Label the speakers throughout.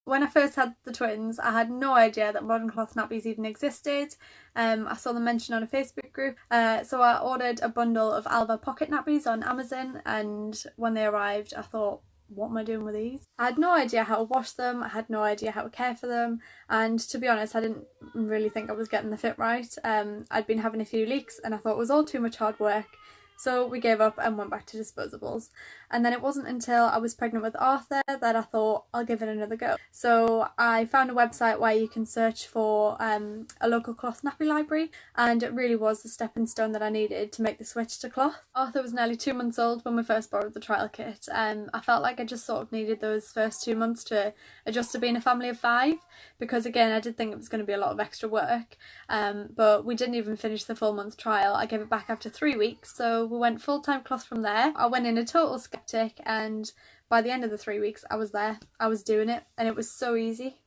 Speaker 1: When I first had the twins, I had no idea that modern cloth nappies even existed. I saw them mentioned on a Facebook group, so I ordered a bundle of Alva pocket nappies on Amazon, and when they arrived I thought, what am I doing with these? I had no idea how to wash them, I had no idea how to care for them, and to be honest I didn't really think I was getting the fit right. I'd been having a few leaks and I thought it was all too much hard work. So we gave up and went back to disposables. And then it wasn't until I was pregnant with Arthur that I thought I'll give it another go. So I found a website where you can search for a local cloth nappy library, and it really was the stepping stone that I needed to make the switch to cloth. Arthur was nearly 2 months old when we first borrowed the trial kit. I felt like I just sort of needed those first 2 months to adjust to being a family of 5, because again I did think it was going to be a lot of extra work, but we didn't even finish the full month trial. I gave it back after 3 weeks, so we went full-time cloth from there. I went in a total skeptic, and by the end of the 3 weeks I was there, I was doing it, and it was so easy.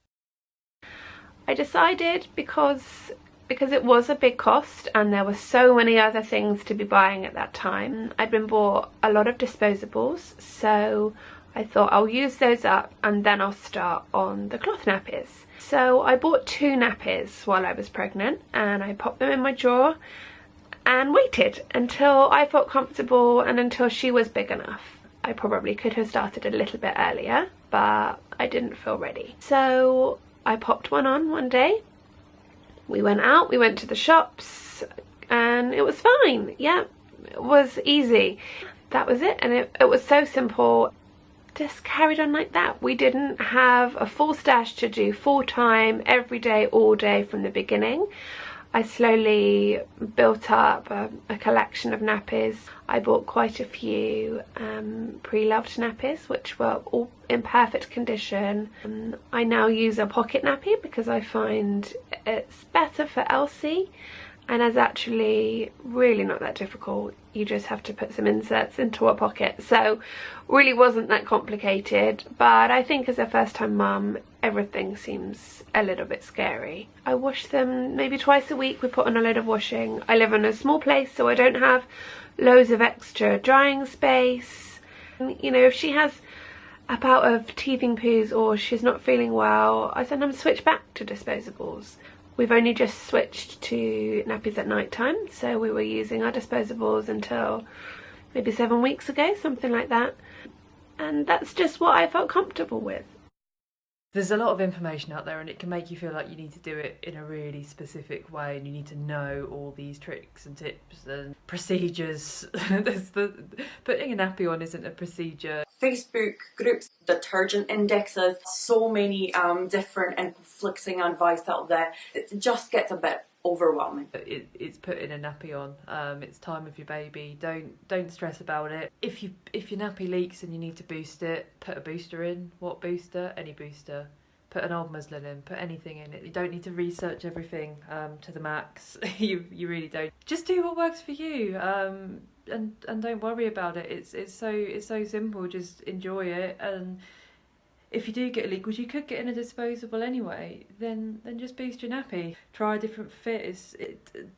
Speaker 2: I decided because it was a big cost and there were so many other things to be buying at that time. I'd been bought a lot of disposables, so I thought I'll use those up and then I'll start on the cloth nappies. So I bought 2 nappies while I was pregnant and I popped them in my drawer and waited until I felt comfortable and until she was big enough. I probably could have started a little bit earlier, but I didn't feel ready. So I popped one on one day. We went out, we went to the shops, and it was fine. Yeah, it was easy. That was it, and it was so simple. Just carried on like that. We didn't have a full stash to do full time, every day, all day from the beginning. I slowly built up a collection of nappies. I bought quite a few pre-loved nappies, which were all in perfect condition. I now use a pocket nappy because I find it's better for Elsie, and is actually really not that difficult. You just have to put some inserts into a pocket, so really wasn't that complicated. But I think as a first-time mum, everything seems a little bit scary. I wash them maybe twice a week. We put on a load of washing. I live in a small place, so I don't have loads of extra drying space. You know, if she has a bout of teething poos or she's not feeling well, I sometimes switch back to disposables. We've only just switched to nappies at night time, so we were using our disposables until maybe 7 weeks ago, something like that. And that's just what I felt comfortable with.
Speaker 3: There's a lot of information out there and it can make you feel like you need to do it in a really specific way and you need to know all these tricks and tips and procedures. Putting a nappy on isn't a procedure.
Speaker 4: Facebook groups, detergent indexes, so many different and conflicting advice out there. It just gets a bit overwhelming.
Speaker 3: It's putting a nappy on. It's time with your baby. Don't stress about it. If your nappy leaks and you need to boost it, put a booster in. What booster? Any booster. Put an old muslin in. Put anything in it. You don't need to research everything to the max. you really don't. Just do what works for you. And don't worry about it. It's so simple. Just enjoy it. And if you do get a leak, which you could get in a disposable anyway, then just boost your nappy. Try a different fit.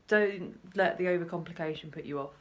Speaker 3: Don't let the overcomplication put you off.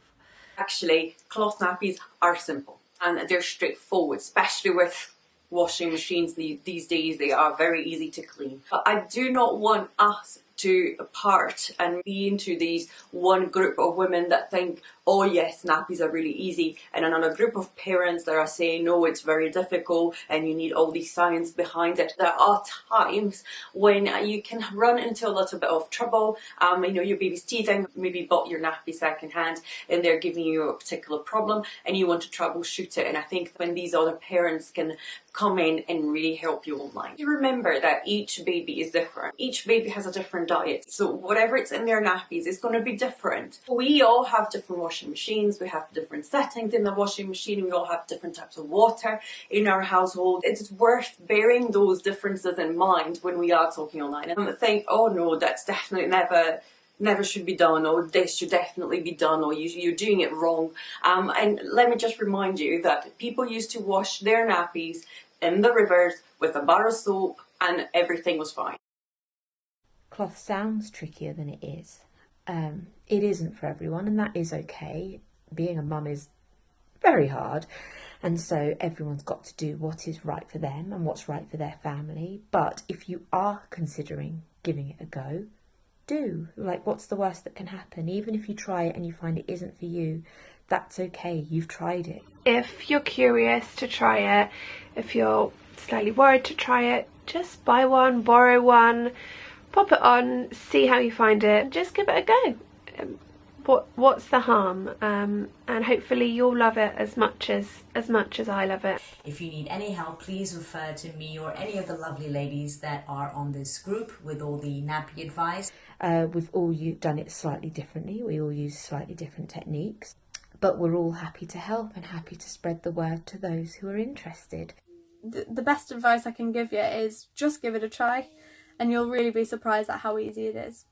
Speaker 4: Actually, cloth nappies are simple and they're straightforward, especially with washing machines these days. They are very easy to clean. But I do not want us to part and be into these one group of women that think, oh yes, nappies are really easy, and another group of parents that are saying, no, it's very difficult and you need all the science behind it. There are times when you can run into a little bit of trouble. You know, your baby's teething, maybe bought your nappy second hand and they're giving you a particular problem and you want to troubleshoot it. And I think when these other parents can come in and really help you online. You remember that each baby is different. Each baby has a different diet. So whatever it's in their nappies is going to be different. We all have different washing machines. We have different settings in the washing machine. We all have different types of water in our household. It's worth bearing those differences in mind when we are talking online and think, oh no, that's definitely never should be done, or this should definitely be done, or you're doing it wrong. And let me just remind you that people used to wash their nappies in the rivers with a bar of soap and everything was fine.
Speaker 5: Cloth sounds trickier than it is. It isn't for everyone, and that is okay. Being a mum is very hard. And so everyone's got to do what is right for them and what's right for their family. But if you are considering giving it a go, do. Like, what's the worst that can happen? Even if you try it and you find it isn't for you, that's okay. You've tried it.
Speaker 2: If you're curious to try it, if you're slightly worried to try it, just buy one, borrow one, pop it on, see how you find it, just give it a go. What's the harm? And hopefully you'll love it as much as I love it.
Speaker 6: If you need any help, please refer to me or any of the lovely ladies that are on this group with all the nappy advice.
Speaker 5: We've all done it slightly differently. We all use slightly different techniques, but we're all happy to help and happy to spread the word to those who are interested.
Speaker 1: The best advice I can give you is just give it a try, and you'll really be surprised at how easy it is.